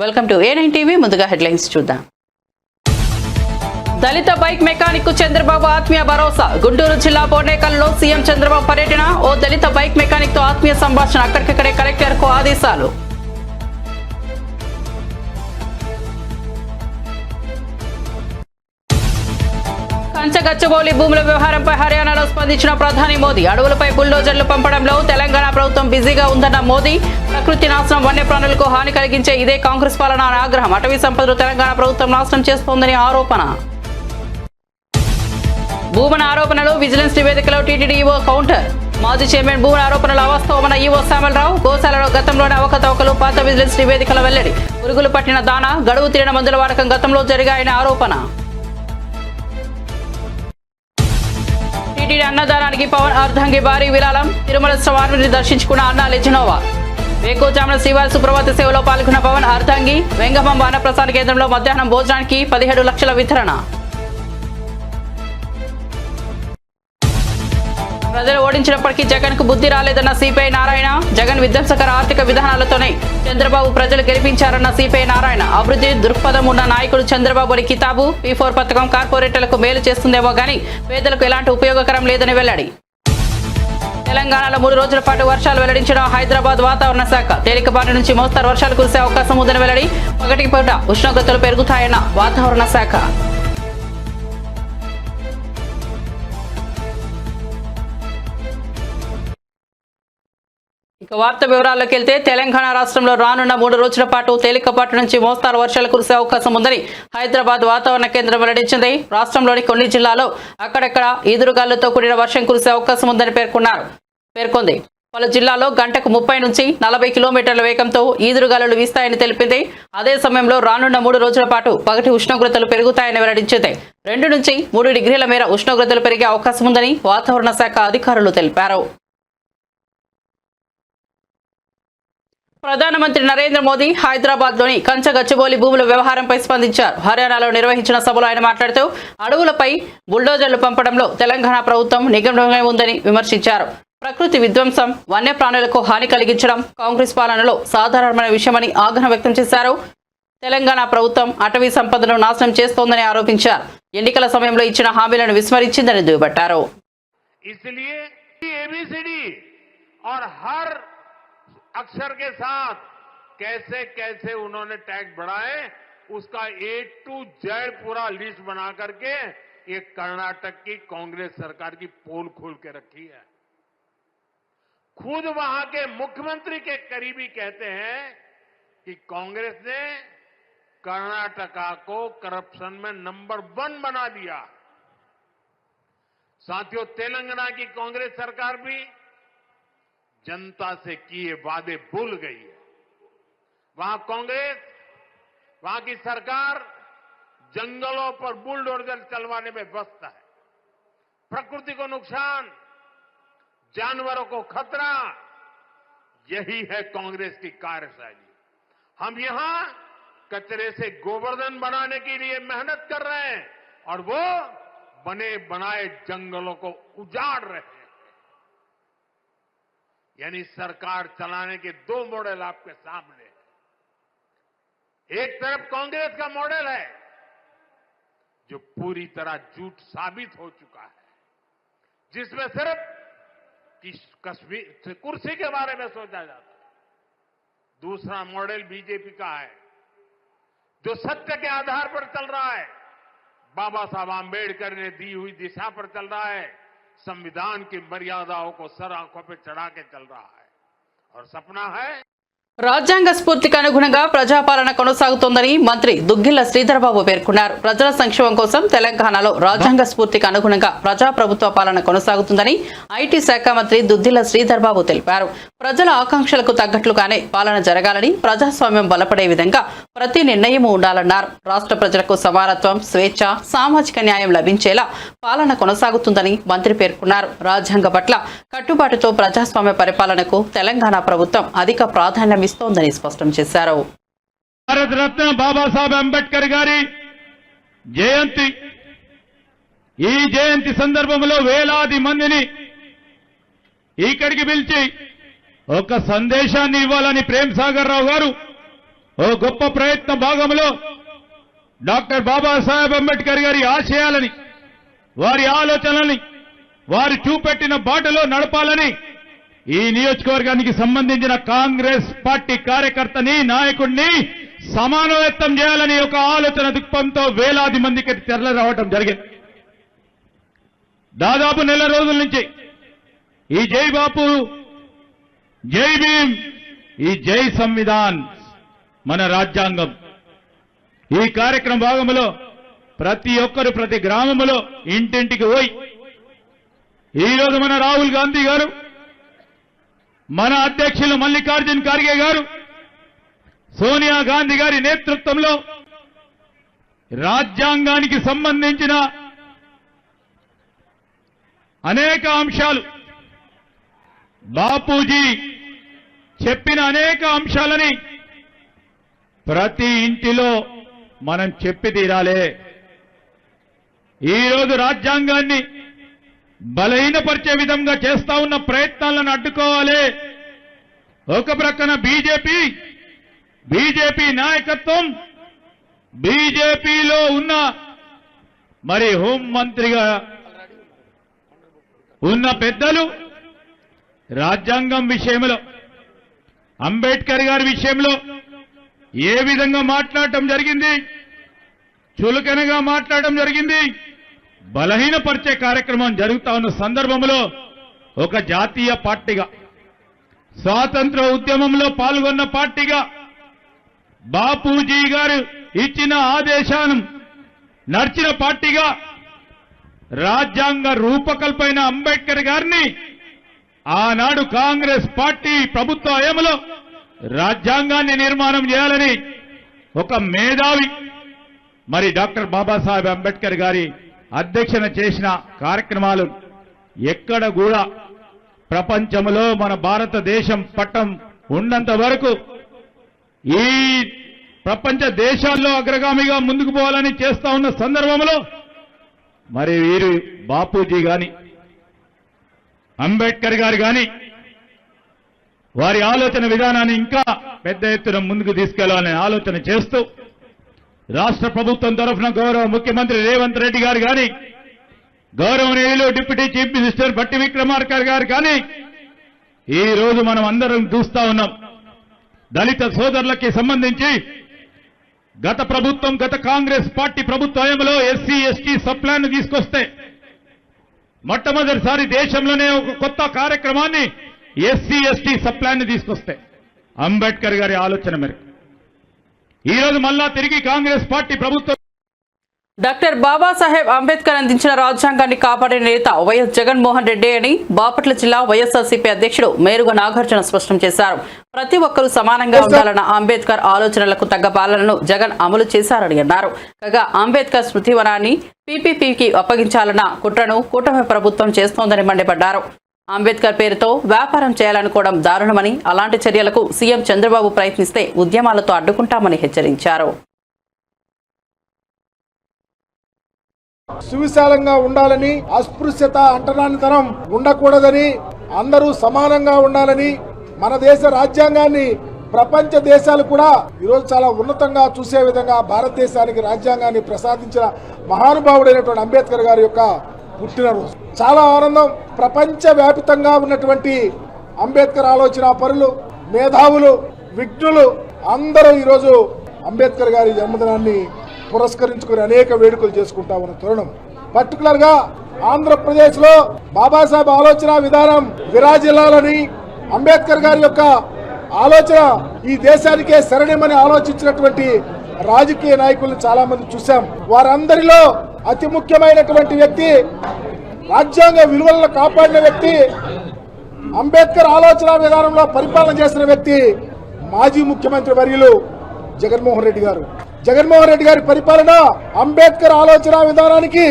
Welcome to A9 TV. ముందుగా headlines చూద్దాం. దళిత bike mechanic కు చంద్రబాబు ఆత్మీయ భరోసా. గుంటూరు జిల్లా బోర్నేకల్లో సీఎం చంద్రబాబు పర్యటన. ఓ దళిత బైక్ మెకానిక్ తో ఆత్మీయ సంభాషణ. అక్కడికక్కడే కలెక్టర్ కు ఆదేశాలు. కంచగచ్చబౌలి భూముల వ్యవహారంపై హర్యానాలో స్పందించిన ప్రధాని మోదీ. అడవులపై బుల్డోజర్లు పంపడంలో తెలంగాణ ప్రభుత్వం బిజీగా ఉందన్న మోదీ. ప్రకృతి నాశనం, వన్యప్రాణులకు హాని కలిగించే ఇదే కాంగ్రెస్ పాలన అని ఆగ్రహం. అటవీ సంపదలు తెలంగాణ ప్రభుత్వం నాశనం చేస్తోందని ఆరోపణ. భూమన ఆరోపణలు విజిలెన్స్ నివేదికలో టీటీడీ ఈవో కౌంటర్. మాజీ చైర్మన్ భూమన ఆరోపణలు అవాస్తవమన్న ఈవో శ్యామలరావు. గోశాలలో గతంలోనే అవకతవకలు, పాత విజిలెన్స్ నివేదికల వెల్లడి. పురుగులు పట్టిన దానా, గడువు తీరిన మందుల వాడకం గతంలో జరిగాయని ఆరోపణ. టీటీడీ అన్నదానానికి పవన్ అర్ధంగి భారీ విరాళం. తిరుమల స్వామిని దర్శించుకున్న అన్నా లెజినోవా. వేకోజామున శ్రీవారి సుప్రభాత సేవలో పాల్గొన్న పవన్ అర్ధంగి. వెంగమాంబ అన్నప్రసాద కేంద్రంలో మధ్యాహ్నం భోజనానికి 17 లక్షల వితరణ. ప్రజలు ఓడించినప్పటికీ జగన్ కు బుద్ధి రాలేదన్న సిపిఐ నారాయణ. జగన్ విధ్వంసకర ఆర్థిక విధానాలతోనే చంద్రబాబు ప్రజలు గెలిపించారన్న సిపిఐ నారాయణ. అభివృద్ధి దృక్పథం ఉన్న నాయకుడు చంద్రబాబు అని కితాబు. P4 పథకం కార్పొరేటర్లకు మేలు చేస్తుందేమో గానీ పేదలకు ఎలాంటి ఉపయోగకరం లేదని వెల్లడి. తెలంగాణలో 3 రోజుల పాటు వర్షాలు వెల్లడించిన హైదరాబాద్ వాతావరణ శాఖ. తేలికపాటి నుంచి మోస్తరు వర్షాలు కురిసే అవకాశం ఉందని వెల్లడి. పగటికి పూట ఉష్ణోగ్రతలు పెరుగుతాయన్న వాతావరణ శాఖ. ఇక వార్త వివరాల్లోకి వెళ్తే, తెలంగాణ రాష్ట్రంలో రానున్న 3 రోజుల పాటు తేలికపాటి నుంచి మోస్తారు వర్షాలు కురిసే అవకాశం ఉందని హైదరాబాద్ వాతావరణ కేంద్రం వెల్లడించింది. రాష్ట్రంలోని కొన్ని జిల్లాల్లో అక్కడక్కడ ఈదురుగాలులతో కూడిన వర్షం కురిసే అవకాశం ఉందని పేర్కొంది. పలు జిల్లాల్లో గంటకు 30 నుంచి 40 కిలోమీటర్ల వేగంతో ఈదురుగాలులు వీస్తాయని తెలిపింది. అదే సమయంలో రానున్న 3 రోజుల పాటు పగటి ఉష్ణోగ్రతలు పెరుగుతాయని వెల్లడించింది. 2 నుంచి 3 డిగ్రీల మేర ఉష్ణోగ్రతలు పెరిగే అవకాశం ఉందని వాతావరణ శాఖ అధికారులు తెలిపారు. ప్రధానమంత్రి నరేంద్ర మోదీ హైదరాబాద్లోని కంచగచ్చబౌలి భూముల వ్యవహారంపై స్పందించారు. హర్యానాలో నిర్వహించిన సభలో ఆయన మాట్లాడుతూ అడవులపై బుల్డోజర్లు పంపడంలో తెలంగాణ ప్రభుత్వం నిమగ్నమై ఉందని విమర్శించారు. ప్రకృతి విధ్వంసం, వన్యప్రాణులకు హాని కలిగించడం కాంగ్రెస్ పాలనలో సాధారణమైన విషయమని ఆగ్రహం వ్యక్తం చేశారు. తెలంగాణ ప్రభుత్వం అటవీ సంపదను నాశనం చేస్తోందని ఆరోపించారు. ఎన్నికల సమయంలో ఇచ్చిన హామీలను విస్మరించిందని దుయ్యబట్టారు. अक्षर के साथ कैसे कैसे उन्होंने टैक्स बढ़ाए उसका A to Z पूरा लिस्ट बना करके ये कर्नाटक की कांग्रेस सरकार की पोल खोल के रखी है. खुद वहां के मुख्यमंत्री के करीबी कहते हैं कि कांग्रेस ने कर्नाटका को करप्शन में नंबर 1 बना दिया. साथियों, तेलंगाना की कांग्रेस सरकार भी जनता से किए वादे भूल गई है. वहां कांग्रेस, वहां की सरकार जंगलों पर बुलडोजर चलवाने में व्यस्त है. प्रकृति को नुकसान, जानवरों को खतरा, यही है कांग्रेस की कार्यशैली. हम यहां कचरे से गोवर्धन बनाने के लिए मेहनत कर रहे हैं और वो बने बनाए जंगलों को उजाड़ रहे हैं. यानी सरकार चलाने के 2 मॉडल आपके सामने है. एक तरफ कांग्रेस का मॉडल है जो पूरी तरह झूठ साबित हो चुका है, जिसमें सिर्फ कश्मीर कुर्सी के बारे में सोचा जाता है. दूसरा मॉडल बीजेपी का है जो सत्य के आधार पर चल रहा है, बाबा साहब आंबेडकर ने दी हुई दिशा पर चल रहा है, संविधान की मर्यादाओं को सर आंखों पे चढ़ा के चल रहा है और सपना है. రాజ్యాంగ స్ఫూర్తికి అనుగుణంగా ప్రజాపాలన కొనసాగుతోందని మంత్రి దుగ్గిళ్ల శ్రీధర్ బాబు పేర్కొన్నారు. ప్రజల సంక్షేమం కోసం తెలంగాణలో రాజ్యాంగ స్ఫూర్తికి అనుగుణంగా ప్రజాప్రభుత్వ పాలన కొనసాగుతుందని ఐటీ శాఖ మంత్రి దుగ్గిళ్ల శ్రీధర్ బాబు తెలిపారు. ప్రజల ఆకాంక్షలకు తగ్గట్లుగానే పాలన జరగాలని, ప్రజాస్వామ్యం బలపడే విధంగా ప్రతి నిర్ణయము ఉండాలన్నారు. రాష్ట్ర ప్రజలకు సమానత్వం, స్వేచ్ఛ, సామాజిక న్యాయం లభించేలా పాలన కొనసాగుతుందని మంత్రి పేర్కొన్నారు. రాజ్యాంగ పట్ల కట్టుబాటుతో ప్రజాస్వామ్య పరిపాలనకు తెలంగాణ ప్రభుత్వం అధిక ప్రాధాన్యం ఇస్తోందని స్పష్టం చేశారు. భారతరత్న బాబాసాహెబ్ అంబేద్కర్ గారి జయంతి, ఈ జయంతి సందర్భంలో వేలాది మందిని ఇక్కడికి పిలిచి ఒక సందేశాన్ని ఇవ్వాలని ప్రేమ్ సాగర్ రావు గారు ఓ గొప్ప ప్రయత్న భాగంలో డాక్టర్ బాబాసాహెబ్ అంబేద్కర్ గారి ఆశయాలని, వారి ఆలోచనలని, వారు చూపెట్టిన బాటలో నడపాలని ఈ నియోజకవర్గానికి సంబంధించిన కాంగ్రెస్ పార్టీ కార్యకర్తని, నాయకుడిని సమానోయత్తం చేయాలని ఒక ఆలోచన దృక్పథంతో వేలాది మందికి తెరలి రావడం జరిగింది. దాదాపు నెల రోజుల నుంచి ఈ జై బాపు, జై భీమ్, ఈ జై సంవిధాన్, మన రాజ్యాంగం, ఈ కార్యక్రమ భాగంలో ప్రతి ఒక్కరు ప్రతి గ్రామంలో ఇంటింటికి పోయి ఈరోజు మన రాహుల్ గాంధీ గారు, మన అధ్యక్షులు మల్లికార్జున్ ఖార్గే గారు, సోనియా గాంధీ గారి నేతృత్వంలో రాజ్యాంగానికి సంబంధించిన అనేక అంశాలు, బాపూజీ చెప్పిన అనేక అంశాలని ప్రతి ఇంటిలో మనం చెప్పి తీరాలే. ఈరోజు రాజ్యాంగాన్ని బలహీనపరిచే విధంగా చేస్తా ఉన్న ప్రయత్నాలను అడ్డుకోవాలి. ఒక ప్రక్కన బీజేపీ నాయకత్వం, బీజేపీలో ఉన్న మరి హోంమంత్రిగా ఉన్న పెద్దలు రాజ్యాంగం విషయంలో, అంబేద్కర్ గారి విషయంలో ఏ విధంగా మాట్లాడటం జరిగింది, చులకనగా మాట్లాడటం జరిగింది, బలహీనపరిచే కార్యక్రమం జరుగుతా ఉన్న సందర్భంలో ఒక జాతీయ పార్టీగా, స్వాతంత్ర ఉద్యమంలో పాల్గొన్న పార్టీగా, బాపూజీ గారు ఇచ్చిన ఆదేశాలను నడిచిన పార్టీగా రాజ్యాంగ రూపకల్పైన అంబేద్కర్ గారిని ఆనాడు కాంగ్రెస్ పార్టీ ప్రభుత్వ హయాంలో రాజ్యాంగాన్ని నిర్మాణం చేయాలని ఒక మేధావి మరి డాక్టర్ బాబాసాహెబ్ అంబేద్కర్ గారి అధ్యక్షన చేసిన కార్యక్రమాలు ఎక్కడ కూడా ప్రపంచంలో మన భారతదేశం పట్టం ఉన్నంత వరకు ఈ ప్రపంచ దేశాల్లో అగ్రగామిగా ముందుకు పోవాలని చేస్తా ఉన్న సందర్భంలో మరి వీరు బాపూజీ గాని అంబేద్కర్ గారు గాని వారి ఆలోచన విధానాన్ని ఇంకా పెద్ద ఎత్తున ముందుకు తీసుకెళ్లాలని ఆలోచన చేస్తూ రాష్ట్ర ప్రభుత్వం తరఫున గౌరవ ముఖ్యమంత్రి రేవంత్ రెడ్డి గారు గాని, గౌరవనీయులు deputy chief minister Bhatti Vikramarka గారు కానీ ఈ రోజు మనం అందరం చూస్తా ఉన్నాం. దళిత సోదరులకి సంబంధించి గత ప్రభుత్వం, గత కాంగ్రెస్ పార్టీ ప్రభుత్వ హయాంలో ఎస్సీ ఎస్టీ సబ్ ప్లాన్ తీసుకొస్తే మొట్టమొదటిసారి దేశంలోనే ఒక కొత్త కార్యక్రమాన్ని ఎస్సీ ఎస్టీ సబ్ ప్లాన్ తీసుకొస్తే అంబేద్కర్ గారి ఆలోచన మేరకు ఈరోజు మళ్ళా తిరిగి కాంగ్రెస్ పార్టీ ప్రభుత్వం డాక్టర్ బాబాసాహెబ్ అంబేద్కర్ అందించిన రాజ్యాంగాన్ని కాపాడే నేత వైఎస్ జగన్మోహన్ రెడ్డి అని బాపట్ల జిల్లా వైఎస్ఆర్సీపీ అధ్యక్షుడు మేరుగ నాగార్జున స్పష్టం చేశారు. ప్రతి ఒక్కరూ సమానంగా ఉండాలన్న అంబేద్కర్ ఆలోచనలకు తగ్గ పాలనను జగన్ అమలు చేశారని అన్నారు. కాగా అంబేద్కర్ స్మృతివనాన్ని పీపీపీకి అప్పగించాలన్న కుట్రను కూటమి ప్రభుత్వం చేస్తోందని మండిపడ్డారు. అంబేద్కర్ పేరుతో వ్యాపారం చేయాలనుకోవడం దారుణమని, అలాంటి చర్యలకు సీఎం చంద్రబాబు ప్రయత్నిస్తే ఉద్యమాలతో అడ్డుకుంటామని హెచ్చరించారు. సువిశాలంగా ఉండాలని, అస్పృశ్యత అంటరానితనం ఉండకూడదని, అందరూ సమానంగా ఉండాలని, మన దేశ రాజ్యాంగాన్ని ప్రపంచ దేశాలు కూడా ఈరోజు చాలా ఉన్నతంగా చూసే విధంగా భారతదేశానికి రాజ్యాంగాన్ని ప్రసాదించిన మహానుభావుడైనటువంటి అంబేద్కర్ గారి యొక్క పుట్టినరోజు. చాలా ఆనందం. ప్రపంచ వ్యాపితంగా ఉన్నటువంటి అంబేద్కర్ ఆలోచన పరులు, మేధావులు, విజ్ఞులు అందరూ ఈరోజు అంబేద్కర్ గారి జన్మదినాన్ని పురస్కరించుకుని అనేక వేడుకలు చేసుకుంటా ఉన్న తరుణం. పర్టికులర్ గా ఆంధ్రప్రదేశ్ లో బాబాసాహెబ్ ఆలోచన విధానం విరాజిల్లాలని, అంబేద్కర్ గారి యొక్క ఆలోచన ఈ దేశానికే శరణ్యమని ఆలోచించినటువంటి రాజకీయ నాయకులను చాలా మంది చూశాం. వారందరిలో అతి ముఖ్యమైనటువంటి వ్యక్తి, రాజ్యాంగ విలువలను కాపాడిన వ్యక్తి, అంబేద్కర్ ఆలోచన విధానంలో పరిపాలన చేసిన వ్యక్తి మాజీ ముఖ్యమంత్రి వర్యులు జగన్మోహన్ రెడ్డి గారు. జగన్మోహన్ రెడ్డి గారి పరిపాలన అంబేద్కర్ ఆలోచన విధానానికి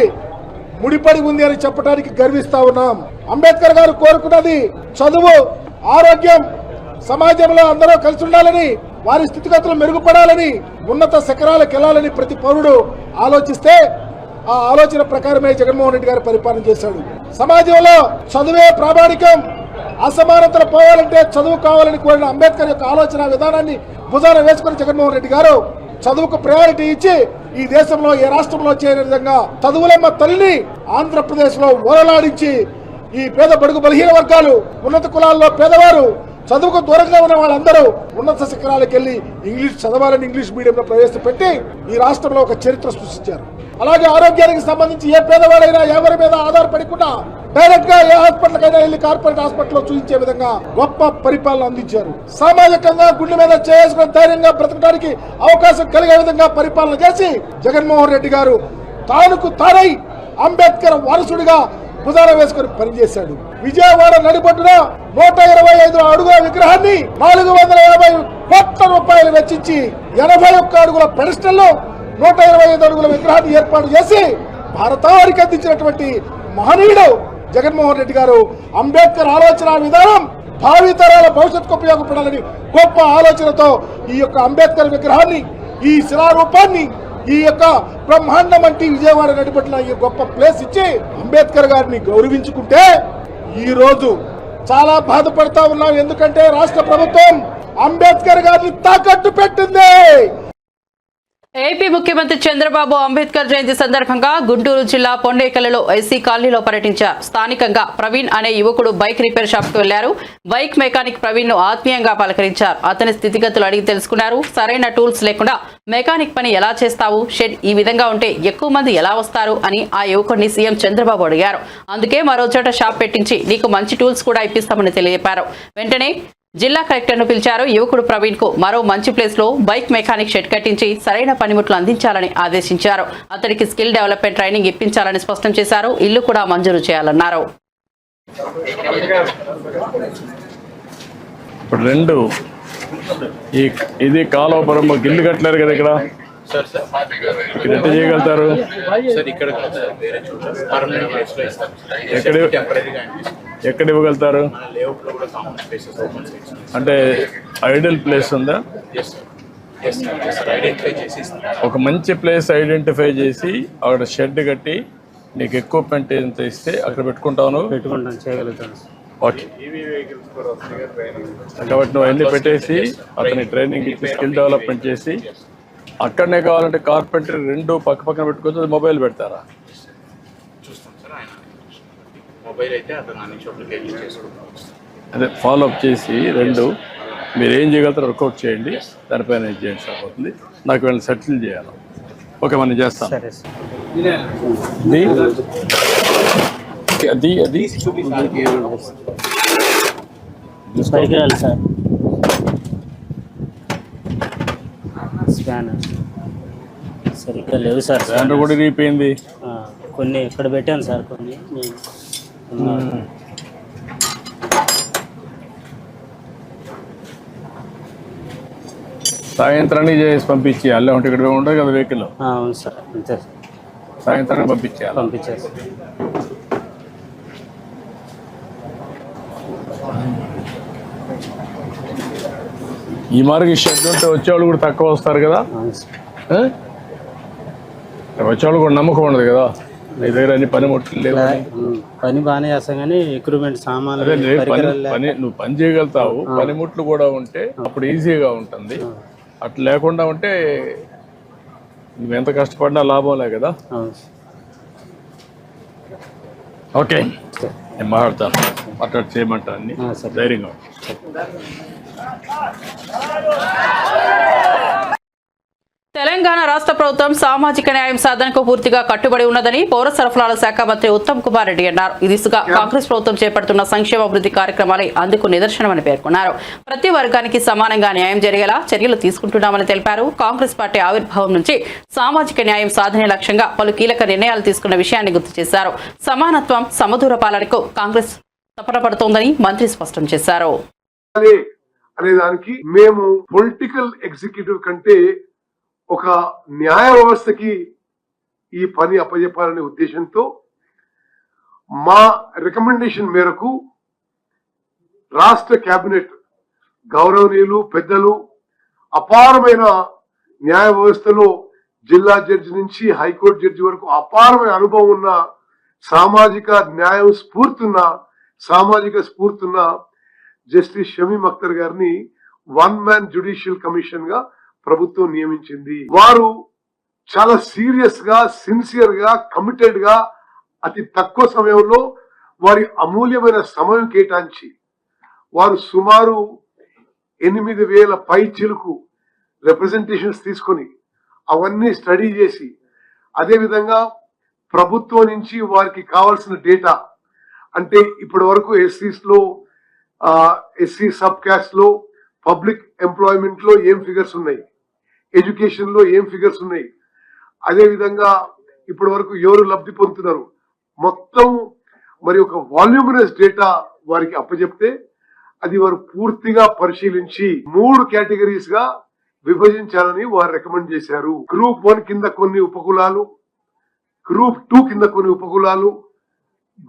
ముడిపడి ఉంది అని చెప్పడానికి గర్విస్తా ఉన్నాం. అంబేద్కర్ గారు కోరుకున్నది చదువు, ఆరోగ్యం, సమాజంలో అందరూ కలిసి ఉండాలని, వారి స్థితిగతులు మెరుగుపడాలని, ఉన్నత శిఖరాలకు వెళ్లాలని ప్రతి పౌరుడు ఆలోచిస్తే ఆ ఆలోచన ప్రకారమే జగన్మోహన్ రెడ్డి గారు పరిపాలన చేశాడు. సమాజంలో చదువే ప్రామాణికం, అసమానతలు పోవాలంటే చదువు కావాలని కోరిన అంబేద్కర్ యొక్క ఆలోచన విధానాన్ని భుజాన వేసుకుని జగన్మోహన్ రెడ్డి గారు చదువుకు ప్రయారిటీ ఇచ్చి ఈ దేశంలో ఏ రాష్ట్రంలో చేయని విధంగా చదువులమ్మ తల్లిని ఆంధ్రప్రదేశ్ లో ఓరలాడించి ఈ పేద బడుగు బలహీన వర్గాలు, ఉన్నత కులాల్లో పేదవారు, చదువుకు దూరంగా ఉన్న వాళ్ళందరూ ఉన్నత శిఖరాలకు వెళ్లి ఇంగ్లీష్ చదవాలని ఇంగ్లీష్ మీడియంలో ప్రవేశపెట్టి ఈ రాష్ట్రంలో ఒక చరిత్ర సృష్టించారు. అలాగే ఆరోగ్యానికి సంబంధించి ఏ పేదవాడైనా ఎవరి మీద ఆధారపడకుండా డైరెక్ట్ గా ఏ హాస్పిటల్ కైనా వెళ్లి కార్పొరేట్ హాస్పిటల్ చూపించే విధంగా గొప్ప పరిపాలన అందించారు. సామాజికంగా గుండె మీద చేసుకుని ధైర్యంగా బ్రతకడానికి అవకాశం కలిగే విధంగా పరిపాలన చేసి జగన్మోహన్ రెడ్డి గారు తానుకు తానై అంబేద్కర్ వారసుడిగా భుజాన వేసుకుని పనిచేశాడు. విజయవాడ నడిబొడ్డున 125 అడుగుల విగ్రహాన్ని 480 కోట్ల రూపాయలు వెచ్చించి 81 అడుగుల పెడస్టల్లో 125 అడుగుల విగ్రహాన్ని ఏర్పాటు చేసి భారతానికి అందించినటువంటి మహనీయుడు జగన్మోహన్ రెడ్డి గారు. అంబేద్కర్ ఆలోచన విధానం భావితరాల భవిష్యత్తుకు ఉపయోగపడాలని గొప్ప ఆలోచనతో ఈ యొక్క అంబేద్కర్ విగ్రహాన్ని, ఈ శిలారూపాన్ని, ఈ యొక్క బ్రహ్మాండం వంటి విజయవాడ నడిపట్ల ఈ గొప్ప ప్లేస్ ఇచ్చి అంబేద్కర్ గారిని గౌరవించుకుంటే ఈ రోజు చాలా బాధపడతా ఉన్నాం. ఎందుకంటే రాష్ట్ర ప్రభుత్వం అంబేద్కర్ గారిని తాకట్టు పెట్టింది. ఏపీ ముఖ్యమంత్రి చంద్రబాబు అంబేద్కర్ జయంతి సందర్భంగా గుంటూరు జిల్లా పొండేకలలో ఎస్సీ కాలనీలో పర్యటించారు. స్థానికంగా ప్రవీణ్ అనే యువకుడు బైక్ రిపేర్ షాప్ కు వెళ్లారు. బైక్ మెకానిక్ ప్రవీణ్ ను ఆత్మీయంగా పలకరించారు. అతని స్థితిగతులు అడిగి తెలుసుకున్నారు. సరైన టూల్స్ లేకుండా మెకానిక్ పని ఎలా చేస్తావు, షెడ్ ఈ విధంగా ఉంటే ఎక్కువ మంది ఎలా వస్తారు అని ఆ యువకుడిని సీఎం చంద్రబాబు అడిగారు. అందుకే మరో చోట షాప్ పెట్టించి నీకు మంచి టూల్స్ కూడా ఇప్పిస్తామని తెలియజెప్పారు. వెంటనే జిల్లా కలెక్టర్ ను పిలిచారు. యువకుడు ప్రవీణ్ కు మరో మంచి ప్లేస్ లో బైక్ మెకానిక్ షెడ్ కట్టించి సరైన పనిముట్లు అందించాలని ఆదేశించారు. అతడికి స్కిల్ డెవలప్మెంట్ ట్రైనింగ్ ఇప్పించాలని స్పష్టం చేశారు. ఇల్లు కూడా మంజూరు చేయాలన్నారు. ఇప్పుడు రెండు ఇది కాలువపురం ఇల్లు కట్టలేరు కదా ఇక్కడ ఎట్లా చేయగలుగుతారు? ఎక్కడ ఇవ్వగలుగుతారు? అంటే ఐడియల్ ప్లేస్ ఉందా? ఒక మంచి ప్లేస్ ఐడెంటిఫై చేసి అక్కడ షెడ్ కట్టి నీకు ఎక్విప్మెంట్ ఎంత ఇస్తే అక్కడ పెట్టుకుంటాను. చేయగలుగుతాను. ఓకే, కాబట్టి నువ్వు అన్ని పెట్టేసి అతని ట్రైనింగ్ ఇచ్చి స్కిల్ డెవలప్మెంట్ చేసి అక్కడనే కావాలంటే కార్పెంటర్ రెండు పక్క పక్కన పెట్టుకోవచ్చు. మొబైల్ పెడతారా? అదే ఫాలో అప్ చేసి రెండు మీరు ఏం చేయగలుగుతారో వర్కౌట్ చేయండి. దానిపైన ఏం చేయండి సరిపోతుంది. నాకు వీళ్ళని సెటిల్ చేయాలి. ఓకే, మనం చేస్తాం. అది అది సార్ స్కానర్ సరిగ్గా లేవు సార్. స్కానర్ కూడా రీపోయింది. కొన్ని ఇక్కడ పెట్టాను సార్, కొన్ని సాయంత్రానికి చేసి పంపించేయాలి. అంటే ఇక్కడ ఉండదు కదా వెహికల్. అవును సార్, అంతే సార్. సాయంత్రానికి పంపించేయాలి. పంపించారు సార్. ఈ మార్గం షెడ్ ఉంటే వచ్చేవాళ్ళు కూడా తక్కువ వస్తారు కదా. వచ్చేవాళ్ళు కూడా నమ్మకం ఉండదు కదా. నీ దగ్గర అన్ని పనిముట్లు లేవు. పని బాగానే చేస్తాం కానీ ఎక్విప్మెంట్ సామాన్లు పని నువ్వు పని చేయగలుగుతావు. పనిముట్లు కూడా ఉంటే అప్పుడు ఈజీగా ఉంటుంది. అట్లా లేకుండా ఉంటే నువ్వు ఎంత కష్టపడినా లాభంలే కదా. ఓకే, నేను మాట్లాడతాను. మాట్లాడి చేయమంటా అన్ని ధైర్యంగా. తెలంగాణ రాష్ట్ర ప్రభుత్వం సామాజిక న్యాయం సాధనకు పూర్తిగా కట్టుబడి ఉన్నదని పౌర సరఫరాల శాఖ మంత్రి ఉత్తమ్ కుమార్ రెడ్డి అన్నారు. ఈ దిశగా కాంగ్రెస్ ప్రభుత్వం చేపడుతున్న సంక్షేమ అభివృద్ధి కార్యక్రమాలే అందుకు నిదర్శనమని పేర్కొన్నారు. ప్రతి వర్గానికి సమానంగా న్యాయం జరిగేలా చర్యలు తీసుకుంటున్నామని తెలిపారు. కాంగ్రెస్ పార్టీ ఆవిర్భావం నుంచి సామాజిక న్యాయం సాధనే లక్ష్యంగా పలు కీలక నిర్ణయాలు తీసుకున్న విషయాన్ని గుర్తు చేశారు. సమానత్వం, సమదూర పాలనకు కాంగ్రెస్ తపన పడుతోందని మంత్రి స్పష్టం చేశారు. అనేదానికి మేము పొలిటికల్ ఎగ్జిక్యూటివ్ కంటే ఒక న్యాయ వ్యవస్థకి ఈ పని అప్పజెప్పాలనే ఉద్దేశంతో మా రికమెండేషన్ మేరకు రాష్ట్ర కేబినెట్ గౌరవనీయులు పెద్దలు అపారమైన న్యాయ వ్యవస్థలో జిల్లా జడ్జి నుంచి హైకోర్టు జడ్జి వరకు అపారమైన అనుభవం ఉన్న, సామాజిక న్యాయం స్ఫూర్తి ఉన్న సామాజిక స్ఫూర్తున్న జస్టిస్ షమీమ్ అఖ్తర్ గారిని 1 మ్యాన్ జ్యుడిషియల్ కమిషన్ గా ప్రభుత్వం నియమించింది. వారు చాలా సీరియస్ గా, సిన్సియర్ గా, కమిటెడ్ గా అతి తక్కువ సమయంలో వారి అమూల్యమైన సమయం కేటాయించి వారు సుమారు 8,000 పై చిలుకు రిప్రజెంటేషన్స్ తీసుకొని అవన్నీ స్టడీ చేసి, అదేవిధంగా ప్రభుత్వం నుంచి వారికి కావాల్సిన డేటా, అంటే ఇప్పటి వరకు ఎస్సీస్ లో, ఎస్సీ సబ్ క్యాస్ట్ లో, పబ్లిక్ ఎంప్లాయ్మెంట్ లో ఏం ఫిగర్స్ ఉన్నాయి, ఎడ్యుకేషన్ లో ఏం ఫిగర్స్ ఉన్నాయి, అదేవిధంగా ఇప్పటి వరకు ఎవరు లబ్ధి పొందుతున్నారు, మొత్తం మరి ఒక వాల్యూమినస్ డేటా వారికి అప్పచెప్తే అది వారు పూర్తిగా పరిశీలించి 3 కేటగిరీస్ గా విభజించాలని వారు రికమెండ్ చేశారు. గ్రూప్ 1 కింద కొన్ని ఉపకులాలు, గ్రూప్ 2 కింద కొన్ని ఉపకులాలు,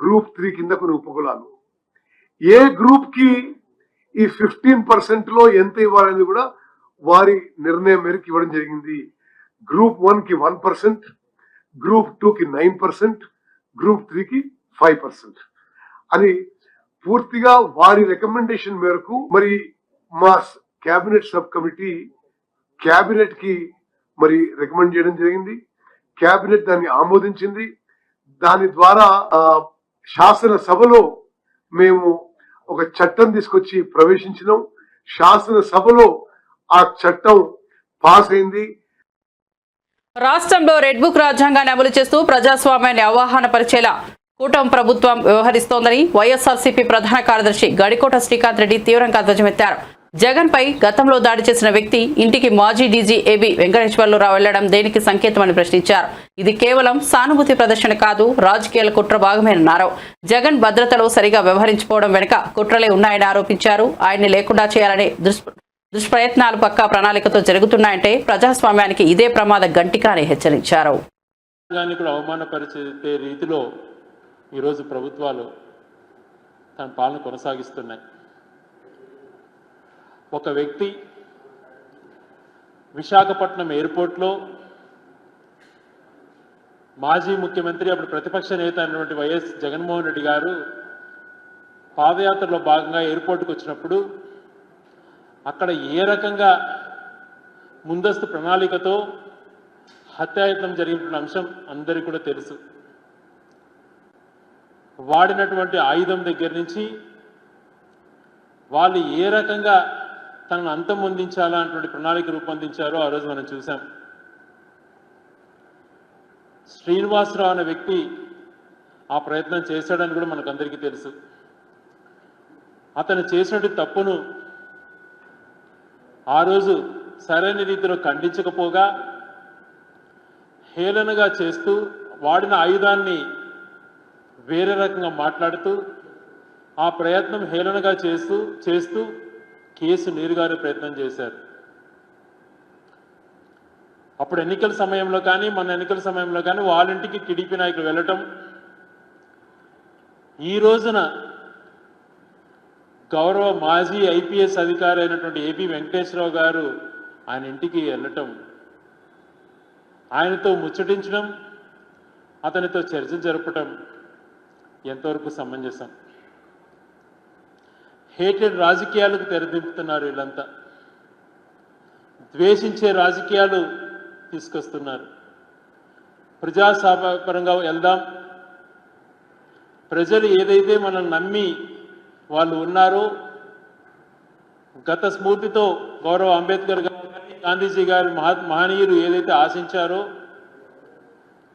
గ్రూప్ 3 కింద కొన్ని ఉపకులాలు. ఏ గ్రూప్ కి ఈ 15% లో ఎంత ఇవ్వాలని కూడా వారి నిర్ణయం మేరకు ఇవ్వడం జరిగింది. గ్రూప్ 1 కి 1%, గ్రూప్ 2 కి 9%, గ్రూప్ 3 కి 5% అని పూర్తిగా వారి రికమెండేషన్ మేరకు మరి మా కేబినెట్ సబ్ కమిటీ కేబినెట్ కి మరి రికమెండ్ చేయడం జరిగింది. కేబినెట్ దాన్ని ఆమోదించింది. దాని ద్వారా శాసనసభలో మేము ఒక చట్టం తీసుకొచ్చి ప్రవేశించినాం. శాసనసభలో ఆ చట్టం పాస్ అయింది. రాష్ట్రంలో రెడ్ బుక్ రాజ్యాంగాన్ని అమలు చేస్తూ ప్రజాస్వామ్యాన్ని అవగాహన పరిచేలా కూటమి ప్రభుత్వం వ్యవహరిస్తోందని వైఎస్ఆర్సీపీ ప్రధాన కార్యదర్శి గడికోట శ్రీకాంత్ రెడ్డి తీవ్రంగా ధ్వజమెత్తారు. జగన్ పై గతంలో దాడి చేసిన వ్యక్తి ఇంటికి మాజీ డీజీ ఏబీ వెంకటేశ్వర్లరావు వెళ్లడం దేనికి సంకేతమని ప్రశ్నించారు. ఇది కేవలం సానుభూతి ప్రదర్శన కాదు, రాజకీయాల కుట్ర భాగమేనన్నారు. జగన్ భద్రతలో సరిగా వ్యవహరించుకోవడం వెనుక కుట్రలే ఉన్నాయని ఆరోపించారు. ఆయన్ని లేకుండా చేయాలనే దుష్ప్రయత్నాలు పక్కా ప్రణాళికతో జరుగుతున్నాయంటే ప్రజాస్వామ్యానికి ఇదే ప్రమాద గంటిక అని హెచ్చరించారు. అవమానపరిచే రీతిలో ఈరోజు ప్రభుత్వాలు తన పాలన కొనసాగిస్తున్నాయి. ఒక వ్యక్తి విశాఖపట్నం ఎయిర్పోర్ట్లో మాజీ ముఖ్యమంత్రి, అప్పుడు ప్రతిపక్ష నేత అయినటువంటి వైఎస్ జగన్మోహన్ రెడ్డి గారు పాదయాత్రలో భాగంగా ఎయిర్పోర్ట్కి వచ్చినప్పుడు అక్కడ ఏ రకంగా ముందస్తు ప్రణాళికతో హత్యాయత్నం జరిగిన అంశం అందరికీ కూడా తెలుసు. వాడినటువంటి ఆయుధం దగ్గర నుంచి వాళ్ళు ఏ రకంగా తనను అంతమొందించాలా అటువంటి ప్రణాళిక రూపొందించారో ఆ రోజు మనం చూసాం. శ్రీనివాసరావు అనే వ్యక్తి ఆ ప్రయత్నం చేశాడని కూడా మనకందరికీ తెలుసు. అతను చేసినట్టు తప్పును ఆ రోజు సరైన రీతిలో ఖండించకపోగా హేళనగా చేస్తూ, వాడిన ఆయుధాన్ని వేరే రకంగా మాట్లాడుతూ, ఆ ప్రయత్నం హేళనగా చేస్తూ కేసు నీరుగారే ప్రయత్నం చేశారు. అప్పుడు ఎన్నికల సమయంలో కానీ, మన ఎన్నికల సమయంలో కానీ వాళ్ళ ఇంటికి టీడీపీ నాయకులు వెళ్ళటం, ఈ రోజున గౌరవ మాజీ ఐపీఎస్ అధికారి అయినటువంటి ఏబీ వెంకటేశ్వరరావు గారు ఆయన ఇంటికి వెళ్ళటం, ఆయనతో ముచ్చటించడం, అతనితో చర్చలు జరపటం ఎంతవరకు సమంజసం? హేటెడ్ రాజకీయాలకు తెరదింపుతున్నారు వీళ్ళంతా. ద్వేషించే రాజకీయాలు తీసుకొస్తున్నారు. ప్రజాస్వామ్యపరంగా వెళ్దాం, ప్రజలు ఏదైతే మనల్ని నమ్మి వాళ్ళు ఉన్నారో, గత స్ఫూర్తితో గౌరవ అంబేద్కర్ గారు, గాంధీజీ గారి మహనీయులు ఏదైతే ఆశించారో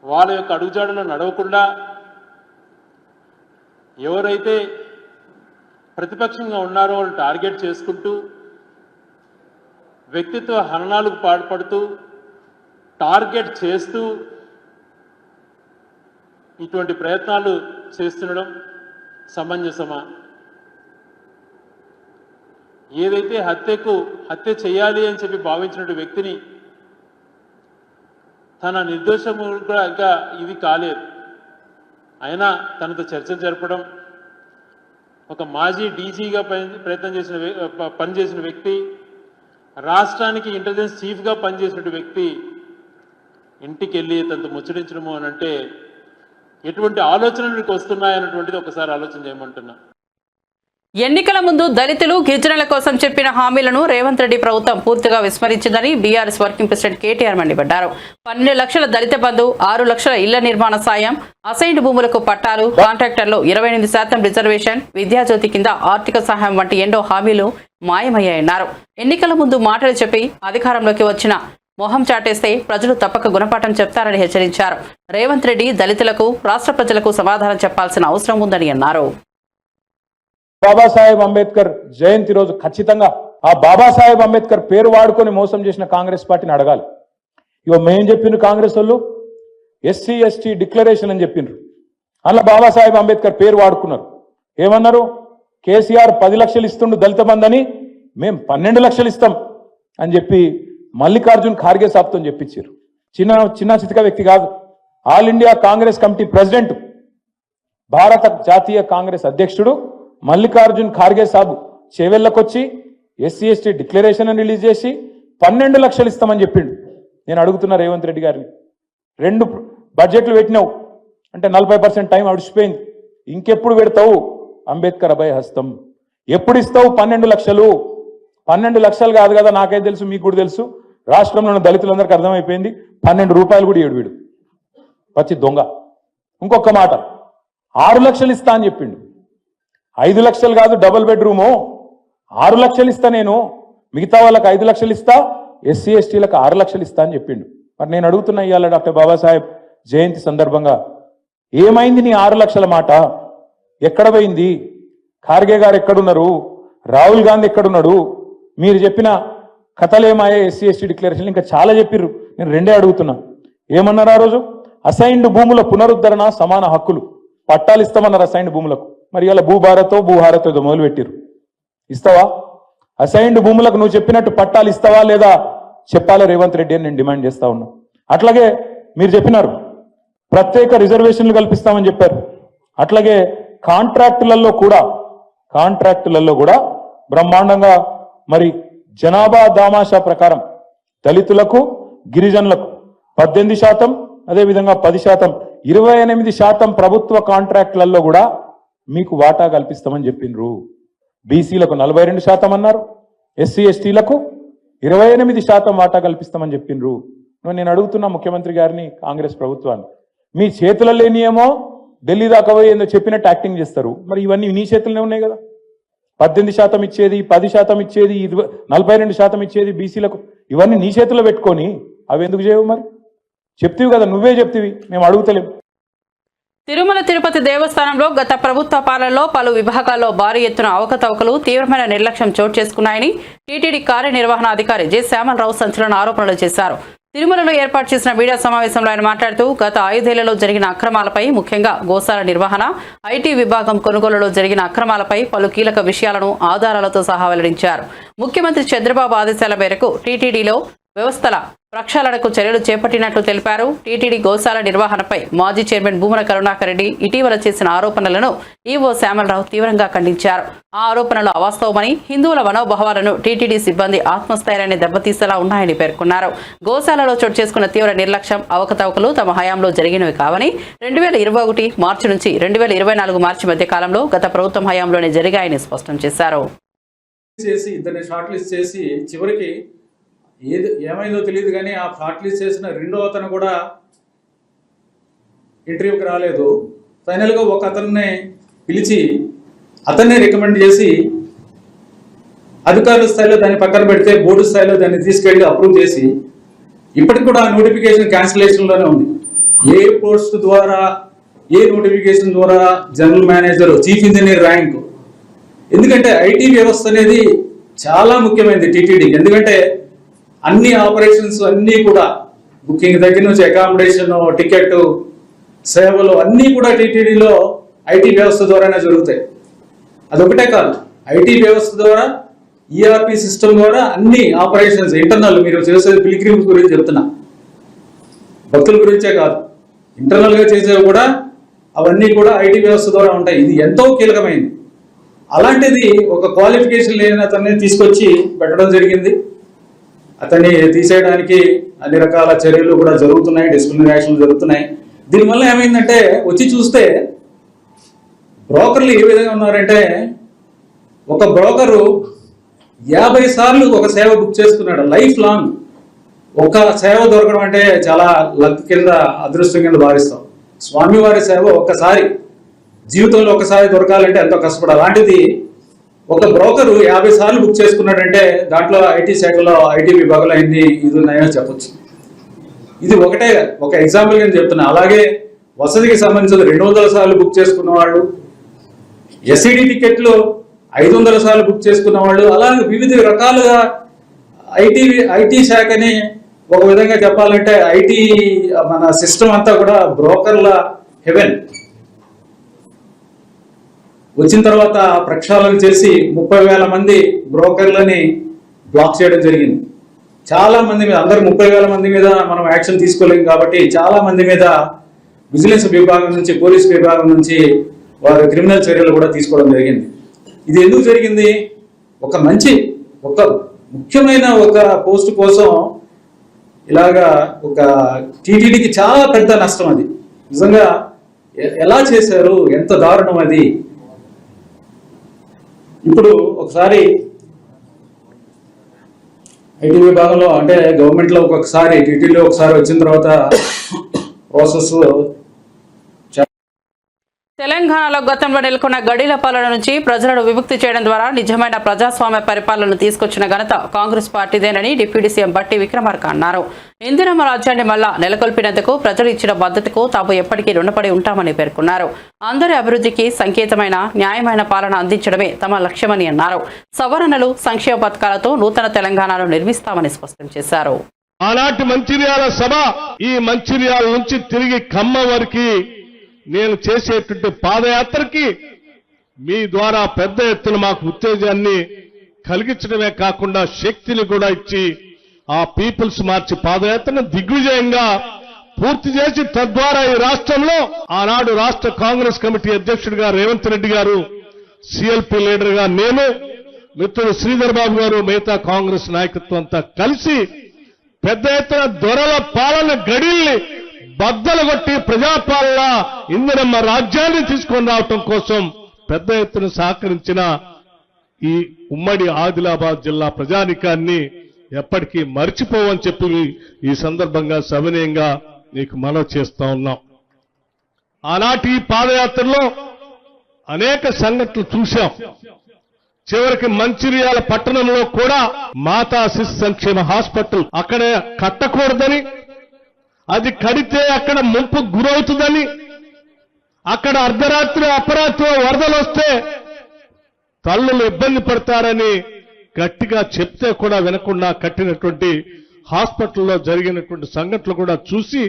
వాళ్ళ యొక్క అడుగుజాడలో నడవకుండా, ఎవరైతే ప్రతిపక్షంగా ఉన్నారో వాళ్ళు టార్గెట్ చేసుకుంటూ, వ్యక్తిత్వ హననాలకు పాల్పడుతూ, టార్గెట్ చేస్తూ ఇటువంటి ప్రయత్నాలు చేస్తుండడం సమంజసమా? ఏదైతే హత్య చేయాలి అని చెప్పి భావించినటువంటి వ్యక్తిని తన నిర్దోషముగా ఇది కాలేదు, అయినా తనతో చర్చలు జరపడం, ఒక మాజీ డీజీగా పనిచేసిన వ్యక్తి, రాష్ట్రానికి ఇంటెలిజెన్స్ చీఫ్గా పనిచేసిన వ్యక్తి ఇంటికి వెళ్ళి తనతో ముచ్చటించడము అని అంటే ఎటువంటి ఆలోచనలు మీకు వస్తున్నాయన్నటువంటిది ఒకసారి ఆలోచన చేయమంటున్నా. ఎన్నికల ముందు దళితులు గిరిజనుల కోసం చెప్పిన హామీలను రేవంత్ రెడ్డి ప్రభుత్వం పూర్తిగా విస్మరించిందని బీఆర్ఎస్ వర్కింగ్ ప్రెసిడెంట్ కేటీఆర్ మండిపడ్డారు. 12 లక్షల దళిత బంధు, 6 లక్షల ఇళ్ల నిర్మాణ సాయం, అసైన్డ్ భూములకు పట్టాలు, కాంట్రాక్టర్లు 28% రిజర్వేషన్, విద్యాజ్యోతి కింద ఆర్థిక సహాయం వంటి ఎన్నో హామీలు మాయమయ్యాయన్నారు. ఎన్నికల ముందు మాటలు చెప్పి అధికారంలోకి వచ్చిన మొహం చాటేస్తే ప్రజలు తప్పక గుణపాఠం చెప్తారని హెచ్చరించారు. రేవంత్ రెడ్డి దళితులకు, రాష్ట్ర ప్రజలకు సమాధానం చెప్పాల్సిన అవసరం ఉందని అన్నారు. బాబాసాహెబ్ అంబేద్కర్ జయంతి రోజు ఖచ్చితంగా ఆ బాబాసాహెబ్ అంబేద్కర్ పేరు వాడుకొని మోసం చేసిన కాంగ్రెస్ పార్టీని అడగాలి. ఇగో మేం చెప్పిండ్రు కాంగ్రెస్ వాళ్ళు ఎస్సీ ఎస్టీ డిక్లరేషన్ అని చెప్పిండ్రు. అందులో బాబాసాహెబ్ అంబేద్కర్ పేరు వాడుకున్నారు. ఏమన్నారు? కేసీఆర్ 10 లక్షలు ఇస్తుండు దళిత బంధని, మేం 12 లక్షలు ఇస్తాం అని చెప్పి మల్లికార్జున్ ఖార్గే సాబ్తో చెప్పించారు. చిన్న చితిక వ్యక్తి కాదు. All India Congress committee president, భారత జాతీయ కాంగ్రెస్ అధ్యక్షుడు మల్లికార్జున్ ఖార్గే సాబు చేవెళ్ళకొచ్చి ఎస్సీ ఎస్టీ డిక్లరేషన్ రిలీజ్ చేసి 12 లక్షలు ఇస్తామని చెప్పిండు. నేను అడుగుతున్నా రేవంత్ రెడ్డి గారిని, 2 బడ్జెట్లు పెట్టినావు అంటే 40% టైం అడిచిపోయింది. ఇంకెప్పుడు పెడతావు అంబేద్కర్ అభయ హస్తం? ఎప్పుడు ఇస్తావు 12 లక్షలు? 12 లక్షలు కాదు కదా, నాకైతే తెలుసు, మీకు కూడా తెలుసు, రాష్ట్రంలో ఉన్న దళితులందరికీ అర్థమైపోయింది. 12 రూపాయలు కూడా ఇవ్వడు వీడు, పచ్చి దొంగ. ఇంకొక మాట, 6 లక్షలు ఇస్తా అని చెప్పిండు. 5 లక్షలు కాదు, డబుల్ బెడ్రూము 6 లక్షలు ఇస్తా నేను, మిగతా వాళ్ళకి 5 లక్షలు ఇస్తా, ఎస్సీ ఎస్టీలకు 6 లక్షలు ఇస్తా అని చెప్పిండు. మరి నేను అడుగుతున్నా ఇవాళ డాక్టర్ బాబాసాహెబ్ జయంతి సందర్భంగా, ఏమైంది నీ 6 లక్షల మాట? ఎక్కడ పోయింది? ఖార్గే గారు ఎక్కడున్నారు? రాహుల్ గాంధీ ఎక్కడున్నాడు? మీరు చెప్పిన కథలేమాయే ఎస్సీ ఎస్టీ డిక్లరేషన్ ఇంకా చాలా చెప్పిర్రు. నేను 2 అడుగుతున్నా. ఏమన్నారు ఆ రోజు? అసైన్డ్ భూముల పునరుద్ధరణ, సమాన హక్కులు, పట్టాలు ఇస్తామన్నారు అసైన్డ్ భూములకు. మరి ఇలా భూభారతో ఏదో మొదలు పెట్టిరు. ఇస్తావా? అసైన్డ్ భూములకు నువ్వు చెప్పినట్టు పట్టాలు ఇస్తావా లేదా చెప్పాలా రేవంత్ రెడ్డి అని నేను డిమాండ్ చేస్తా ఉన్నా. అట్లాగే మీరు చెప్పినారు ప్రత్యేక రిజర్వేషన్లు కల్పిస్తామని చెప్పారు. అట్లాగే కాంట్రాక్టులలో కూడా బ్రహ్మాండంగా మరి జనాభా దామాషా ప్రకారం దళితులకు, గిరిజనులకు 18%, అదేవిధంగా 10%, 28% ప్రభుత్వ కాంట్రాక్టులలో కూడా మీకు వాటా కల్పిస్తామని చెప్పిండ్రు. బీసీలకు 42% అన్నారు, ఎస్సీ ఎస్టీలకు 28% వాటా కల్పిస్తామని చెప్పిండ్రు. నేను అడుగుతున్నా ముఖ్యమంత్రి గారిని, కాంగ్రెస్ ప్రభుత్వాన్ని, మీ చేతులలో లేనియేమో ఢిల్లీ దాకా పోయి ఏందో చెప్పినట్టు యాక్టింగ్ చేస్తారు. మరి ఇవన్నీ నీ చేతుల్లోనే ఉన్నాయి కదా. 18% ఇచ్చేది, 10% ఇచ్చేది, 42% ఇచ్చేది బీసీలకు, ఇవన్నీ నీ చేతుల్లో పెట్టుకొని అవి ఎందుకు చేయవు? మరి చెప్తివి కదా, నువ్వే చెప్తివి, మేము అడుగుతలేం. తిరుమల తిరుపతి దేవస్థానంలో గత ప్రభుత్వ పాలనలో పలు విభాగాల్లో భారీ ఎత్తున అవకతవకలు, తీవ్రమైన నిర్లక్ష్యం చోటు చేసుకున్నాయని టీటీడీ కార్యనిర్వహణాధికారి జె శ్యామలరావు సంచలన ఆరోపణలు చేశారు. తిరుమలలో ఏర్పాటు చేసిన మీడియా సమావేశంలో ఆయన మాట్లాడుతూ గత 5 ఏళ్లలో జరిగిన అక్రమాలపై, ముఖ్యంగా గోశాల నిర్వహణ, ఐటీ విభాగం కొనుగోలులో జరిగిన అక్రమాలపై పలు కీలక విషయాలను ఆధారాలతో సహా వెల్లడించారు. ముఖ్యమంత్రి చంద్రబాబు ఆదేశాల మేరకు టీటీడీలో వ్యవస్థల ప్రక్షాళనకు చర్యలు చేపట్టినట్లు తెలిపారు. టీటీడీ గోశాల నిర్వహణపై మాజీ చైర్మన్ భూమన కరుణాకర్ రెడ్డి ఇటీవల చేసిన ఆరోపణలను ఈవో శ్యామలరావు తీవ్రంగా ఖండించారు. ఆ ఆరోపణలు అవాస్తవమని, హిందువుల మనోభావాలను టీటీడీ సిబ్బంది ఆత్మస్థైర్యాన్ని దెబ్బతీసేలా ఉన్నాయని పేర్కొన్నారు. గోశాలలో చోటు చేసుకున్న తీవ్ర నిర్లక్ష్యం, అవకతవకలు తమ హయాంలో జరిగినవి కావని, 2021 మార్చి నుంచి 2024 మార్చి మధ్య కాలంలో గత ప్రభుత్వం హయాంలోనే జరిగాయని స్పష్టం చేశారు. చివరికి ఏమైందో తెలియదు కానీ ఆ షార్ట్ లిస్ట్ చేసిన 2వ అతను కూడా ఇంటర్వ్యూకి రాలేదు. ఫైనల్గా ఒక అతన్ని పిలిచి అతన్ని రికమెండ్ చేసి అధికారుల స్థాయిలో దాన్ని పక్కన పెడితే బోర్డు స్థాయిలో దాన్ని తీసుకెళ్లి అప్రూవ్ చేసి ఇప్పటికి కూడా ఆ నోటిఫికేషన్ క్యాన్సిలేషన్లోనే ఉంది. ఏ పోస్ట్ ద్వారా, ఏ నోటిఫికేషన్ ద్వారా general manager, chief engineer rank. ఎందుకంటే ఐటీ వ్యవస్థ అనేది చాలా ముఖ్యమైనది టీటీడీకి. ఎందుకంటే అన్ని ఆపరేషన్స్ అన్నీ కూడా బుకింగ్ దగ్గర నుంచి అకామిడేషన్, టికెట్, సేవలు అన్నీ కూడా టీటీడీలో ఐటీ వ్యవస్థ ద్వారానే జరుగుతాయి. అదొకటే కాదు, ఐటీ వ్యవస్థ ద్వారా, ఈఆర్పి సిస్టమ్ ద్వారా అన్ని ఆపరేషన్స్ ఇంటర్నల్, మీరు చేసేది పిలిగ్రిమ్స్ గురించి చెప్తున్నా, భక్తుల గురించే కాదు, ఇంటర్నల్గా చేసేవి కూడా అవన్నీ కూడా ఐటీ వ్యవస్థ ద్వారా ఉంటాయి. ఇది ఎంతో కీలకమైంది. అలాంటిది ఒక క్వాలిఫికేషన్ లేని అతన్ని తీసుకొచ్చి పెట్టడం జరిగింది. అతన్ని తీసేయడానికి అన్ని రకాల చర్యలు కూడా జరుగుతున్నాయి, డిసిప్లినరీ యాక్షన్లు జరుగుతున్నాయి. దీనివల్ల ఏమైందంటే వచ్చి చూస్తే బ్రోకర్లు ఏ విధంగా ఉన్నారంటే ఒక బ్రోకరు 50 సార్లు ఒక సేవ బుక్ చేసుకున్నాడు లైఫ్ లాంగ్. ఒక సేవ దొరకడం అంటే చాలా లక్ కింద, అదృష్టం కింద భావిస్తాం. స్వామివారి సేవ ఒక్కసారి జీవితంలో ఒకసారి దొరకాలంటే ఎంతో కష్టపడాలి. అలాంటిది ఒక బ్రోకరు 50 సార్లు బుక్ చేసుకున్నాడంటే దాంట్లో ఐటీ శాఖలో ఐటీ విభాగంలో ఎన్ని ఇది ఉన్నాయో చెప్పొచ్చు. ఇది ఒకటే ఒక ఎగ్జాంపుల్ కింద చెప్తున్నా. అలాగే వసతికి సంబంధించిన 200 సార్లు బుక్ చేసుకున్న వాళ్ళు, ఎస్ఈడి టికెట్లు 500 సార్లు బుక్ చేసుకున్న వాళ్ళు, అలాగే వివిధ రకాలుగా ఐటీ శాఖని ఒక విధంగా చెప్పాలంటే ఐటీ మన సిస్టమ్ అంతా కూడా బ్రోకర్ల హెవెన్. వచ్చిన తర్వాత ప్రక్షాళన చేసి 30,000 మంది బ్రోకర్లని బ్లాక్ చేయడం జరిగింది. చాలా మంది మీద, అందరు 30,000 మంది మీద మనం యాక్షన్ తీసుకోలేము కాబట్టి చాలా మంది మీద విజిలెన్స్ విభాగం నుంచి, పోలీస్ విభాగం నుంచి వారు క్రిమినల్ చర్యలు కూడా తీసుకోవడం జరిగింది. ఇది ఎందుకు జరిగింది? ఒక ముఖ్యమైన ఒక పోస్ట్ కోసం ఇలాగా ఒక టీటీడీకి చాలా పెద్ద నష్టం. అది నిజంగా ఎలా చేశారు, ఎంత దారుణం అది. ఇప్పుడు ఒకసారి ఐటీ విభాగంలో అంటే గవర్నమెంట్లో ఒక్కొక్కసారి, టీటీడీలో ఒకసారి వచ్చిన తర్వాత ప్రాసెస్. తెలంగాణలో గతంలో నెలకొన్న గడీల పాలన నుంచి ప్రజలను విముక్తి చేయడం ద్వారా నిజమైన ప్రజాస్వామ్య పరిపాలనను తీసుకొచ్చిన ఘనత కాంగ్రెస్ పార్టీదేనని డిప్యూటీ సీఎం బట్టి విక్రమార్క అన్నారు. ఇందిరమ్మ రాజ్యాన్ని మళ్లా నెలకొల్పినందుకు ప్రజలు ఇచ్చిన మద్దతుకు తాము ఎప్పటికీ రుణపడి ఉంటామని పేర్కొన్నారు. అందరి అభివృద్ధికి సంకేతమైన న్యాయమైన పాలన అందించడమే తమ లక్ష్యమని అన్నారు. సవరణలు, సంక్షేమ పథకాలతో నూతన తెలంగాణను నిర్మిస్తామని స్పష్టం చేశారు. ఆనాటి మంచిర్యాల సభ ఈ మంచిర్యాల నుంచి తిరిగి ఖమ్మం వరకు నేను చేసేటువంటి పాదయాత్రకి మీ ద్వారా పెద్ద ఎత్తున మాకు ఉత్తేజాన్ని కలిగించడమే కాకుండా శక్తిని కూడా ఇచ్చి ఆ పీపుల్స్ మార్చ్ పాదయాత్రను దిగ్విజయంగా పూర్తి చేసి తద్వారా ఈ రాష్ట్రంలో ఆనాడు రాష్ట్ర కాంగ్రెస్ కమిటీ అధ్యక్షుడిగా రేవంత్ రెడ్డి గారు, సిఎల్పి లీడర్ గా నేను, మిత్రుడు శ్రీధర్ బాబు గారు, మిగతా కాంగ్రెస్ నాయకత్వం అంతా కలిసి పెద్ద ఎత్తున దొరల పాలన గడిల్ని బద్దలు కొట్టి ప్రజాపాలన ఇందిరమ్మ రాజ్యాన్ని తీసుకొని రావటం కోసం పెద్ద ఎత్తున సహకరించిన ఈ ఉమ్మడి ఆదిలాబాద్ జిల్లా ప్రజానికాన్ని ఎప్పటికీ మర్చిపోవని చెప్పి ఈ సందర్భంగా సవినయంగా నీకు మనవి చేస్తా ఉన్నాం. ఆనాటి ఈ పాదయాత్రలో అనేక సంఘటనలు చూశాం. చివరికి మంచిర్యాల పట్టణంలో కూడా మాతా శిశు సంక్షేమ హాస్పిటల్ అక్కడే కట్టకూడదని, అది కడితే అక్కడ ముంపు గురవుతుందని, అక్కడ అర్ధరాత్రి అపరాత్రి వరదలు వస్తే తల్లులు ఇబ్బంది పడతారని గట్టిగా చెప్తే కూడా వినకుండా కట్టినటువంటి హాస్పిటల్లో జరిగినటువంటి సంఘటనలు కూడా చూసి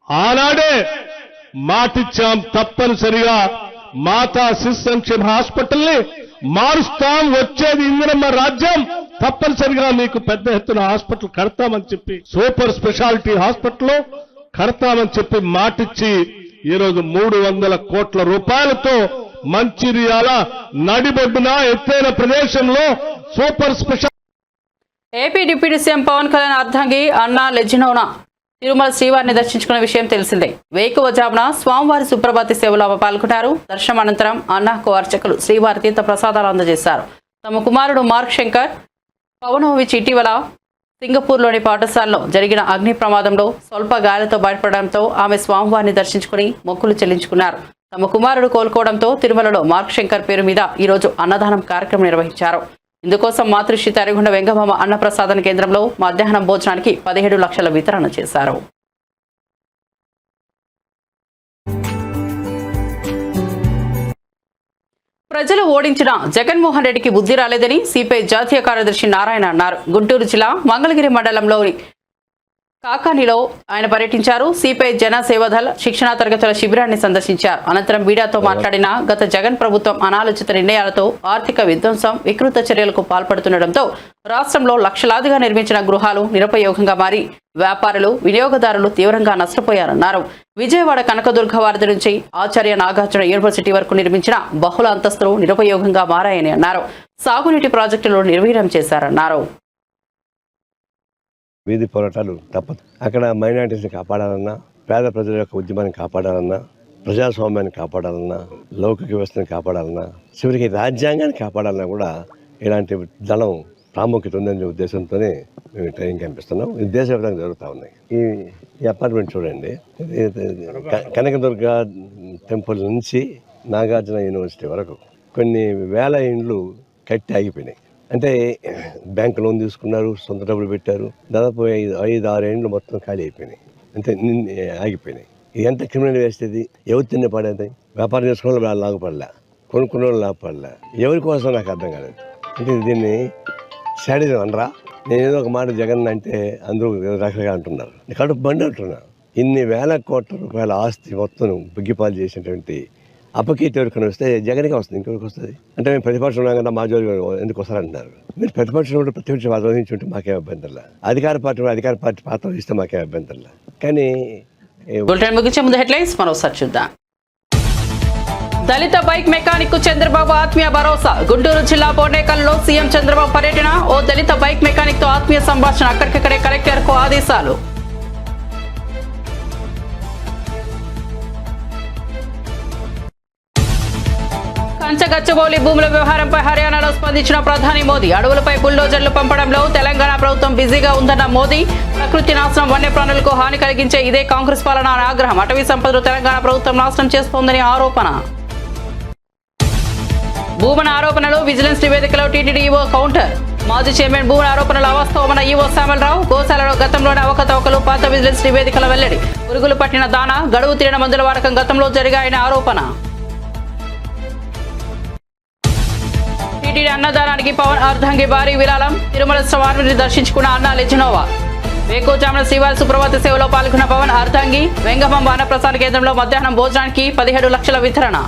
ఆనాడే మాటిచ్చాం, తప్పనిసరిగా మాతా శిశు సంక్షేమ హాస్పిటల్ని మారుస్తాం, వచ్చేది ఇందిరమ్మ రాజ్యం, తప్పనిసరిగా మీకు పెద్ద ఎత్తున హాస్పిటల్ కడతామని చెప్పి, సూపర్ స్పెషాలిటీ హాస్పిటల్ కడతామని చెప్పి మాటిచ్చి ఈరోజు 300 కోట్ల రూపాయలతో మంచిర్యాల నడిబొడ్డున ఎత్తైన ప్రదేశంలో super speciality. AP deputy CM Pawan Kalyan అర్ధాంగి అన్నా లెజినోనా తిరుమల శ్రీవారిని దర్శించుకున్న విషయం తెలిసిందే. వేకువజామున స్వామివారి సుప్రభాతి సేవలో పాల్గొన్నారు. దర్శనం అనంతరం అన్నాకు అర్చకులు శ్రీవారి తీర్థ ప్రసాదాలు అందజేశారు. తమ కుమారుడు మార్క్ శంకర్ పవనోవిచ్ ఇటీవల సింగపూర్లోని పాఠశాలలో జరిగిన అగ్ని ప్రమాదంలో స్వల్ప గాయాలతో బయటపడడంతో ఆమె స్వామివారిని దర్శించుకుని మొక్కులు చెల్లించుకున్నారు. తమ కుమారుడు కోలుకోవడంతో తిరుమలలో మార్క్ శంకర్ పేరు మీద ఈరోజు అన్నదానం కార్యక్రమం నిర్వహించారు. ఇందుకోసం మాతృశ్రీ తరిగొండ వెంగమామ అన్నప్రసాదన కేంద్రంలో మధ్యాహ్నం భోజనానికి 17 లక్షల వితరణ చేశారు. ప్రజలు ఓడించిన జగన్మోహన్ రెడ్డికి బుద్ధి రాలేదని సిపిఐ జాతీయ కార్యదర్శి నారాయణ అన్నారు. గుంటూరు జిల్లా మంగళగిరి మండలంలోని కాకానిలో ఆయన పర్యటించారు. సిపిఐ జన సేవాదళ్ శిక్షణా తరగతుల శిబిరాన్ని సందర్శించారు. అనంతరం మీడియాతో మాట్లాడిన గత జగన్ ప్రభుత్వం అనాలోచిత నిర్ణయాలతో ఆర్థిక విధ్వంసం, వికృత చర్యలకు పాల్పడుతుండటంతో రాష్ట్రంలో లక్షలాదిగా నిర్మించిన గృహాలు నిరుపయోగంగా మారి వ్యాపారులు, వినియోగదారులు తీవ్రంగా నష్టపోయారన్నారు. విజయవాడ కనకదుర్గ వారధి నుంచి ఆచార్య నాగార్జున యూనివర్సిటీ వరకు నిర్మించిన బహుళ అంతస్తులు నిరుపయోగంగా మారాయని అన్నారు. సాగునీటి ప్రాజెక్టులు నిర్వీర్యం చేశారన్నారు. వీధి పోరాటాలు తప్పదు. అక్కడ మైనారిటీస్ని కాపాడాలన్నా, పేద ప్రజల యొక్క ఉద్యమాన్ని కాపాడాలన్నా ప్రజాస్వామ్యాన్ని కాపాడాలన్నా, లౌకిక వ్యవస్థను కాపాడాలన్నా, చివరికి రాజ్యాంగాన్ని కాపాడాలన్నా కూడా ఇలాంటి దళం ప్రాముఖ్యత ఉందనే ఉద్దేశంతోనే మేము ట్రైనింగ్ పంపిస్తున్నాం. ఇది దేశవ్యాప్తంగా జరుగుతూ ఉన్నాయి. ఈ అపార్ట్మెంట్ చూడండి, కనకదుర్గ టెంపుల్ నుంచి నాగార్జున యూనివర్సిటీ వరకు కొన్ని వేల ఇండ్లు కట్టి ఆగిపోయినాయి. అంటే బ్యాంకు లోన్ తీసుకున్నారు, సొంత డబ్బులు పెట్టారు, దాదాపు 5-6 ఏండ్లు మొత్తం ఖాళీ అయిపోయినాయి, అంటే ఆగిపోయినాయి. ఇది ఎంత క్రిమినల్ వేస్ట్ ఇది? ఎవరు తిన్న పడేది? వ్యాపారం చేసుకున్న వాళ్ళు లాభపడలే, కొనుక్కున్న వాళ్ళు లాభపడలే. ఎవరి కోసం నాకు అర్థం కాలేదు. అంటే దీన్ని శాడిజం అనరా? నేను ఏదో ఒక మాట జగన్ అంటే అందరూ రకరకాలు అంటున్నారు, కడుపు బండి అంటున్నా. ఇన్ని వేల కోట్ల రూపాయల ఆస్తి మొత్తం బుగ్గిపాలు చేసినటువంటి అపకీర్తి ఎవరికైనా వస్తే జగన్కే వస్తుంది, ఇంకెవరికి వస్తుంది? అంటే మేము ప్రతిపక్షం ఉన్నాం కదా, మా జోలి ఎందుకు వస్తారంటున్నారు. మీరు ప్రతిపక్షం ప్రతిపక్షం ఆలోచించుంటే మాకేం అభ్యంతరంలా, అధికార పార్టీ పాత్ర వహిస్తే మాకేం అభ్యంతరంలా. కానీ ముగించే ముందు హెడ్లైన్స్ మరోసారి చూద్దాం. దళిత బైక్ మెకానిక్ కు చంద్రబాబు ఆత్మీయ భరోసా. గుంటూరు జిల్లా బోర్నేకల్లో సీఎం చంద్రబాబు పర్యటన. ఓ దళిత బైక్ మెకానిక్ తో ఆత్మీయ సంభాషణ. అక్కడికక్కడే కలెక్టర్ కు ఆదేశాలు. కంచగచ్చబౌలి భూముల వ్యవహారంపై హర్యానాలో స్పందించిన ప్రధాని మోదీ. అడవులపై బుల్డోజర్లు పంపడంలో తెలంగాణ ప్రభుత్వం బిజీగా ఉందన్న మోదీ. ప్రకృతి నాశనం, వన్యప్రాణులకు హాని కలిగించే ఇదే కాంగ్రెస్ పాలన అని ఆగ్రహం. అటవీ సంపదను తెలంగాణ ప్రభుత్వం నాశనం చేస్తోందని ఆరోపణ. భూమన ఆరోపణలు విజిలెన్స్ నివేదికలో టీటీడీ ఈవో కౌంటర్. మాజీ చైర్మన్ భూమన ఆరోపణలు అవాస్తవమన్న ఈవో శ్యామలరావు. గోశాలలో గతంలోనే అవకతవకలు, పాత విజిలెన్స్ నివేదికల వెల్లడి. పురుగులు పట్టిన దానా, గడువు తీరిన మందుల వాడకం గతంలో జరిగాయని ఆరోపణ. టీటీడీ అన్నదానానికి పవన్ అర్ధంగి భారీ విరాళం. తిరుమల స్వామిని దర్శించుకున్న అన్నా లెజినోవా. వేకోజామున శ్రీవారి సుప్రభాత సేవలో పాల్గొన్న పవన్ అర్ధంగి. వెంగమాంబ అన్నప్రసాద కేంద్రంలో మధ్యాహ్నం భోజనానికి 17 లక్షల వితరణ.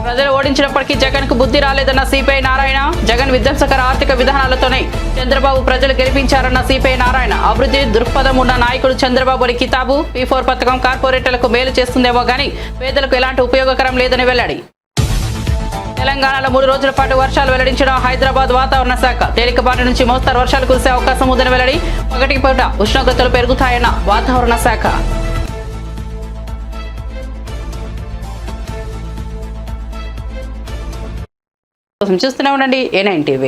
ప్రజలు ఓడించినప్పటికీ జగన్ కు బుద్ధి రాలేదన్న సిపిఐ నారాయణ. జగన్ విధ్వంసకర ఆర్థిక విధానాలతోనే చంద్రబాబు ప్రజలు గెలిపించారన్న సిపిఐ నారాయణ. అభివృద్ధి దృక్పథం ఉన్న నాయకుడు చంద్రబాబు అని కితాబు. P4 పథకం కార్పొరేటర్లకు మేలు చేస్తుందేమో గానీ పేదలకు ఎలాంటి ఉపయోగకరం లేదని వెల్లడి. తెలంగాణలో 3 రోజుల పాటు వర్షాలు వెల్లడించిన హైదరాబాద్ వాతావరణ శాఖ. తేలికపాటి నుంచి మోస్తరు వర్షాలు కురిసే అవకాశం ఉందని వెల్లడి. పగటి పూట ఉష్ణోగ్రతలు పెరుగుతాయన్న వాతావరణ శాఖ. చూస్తూనే ఉండండి A9 TV.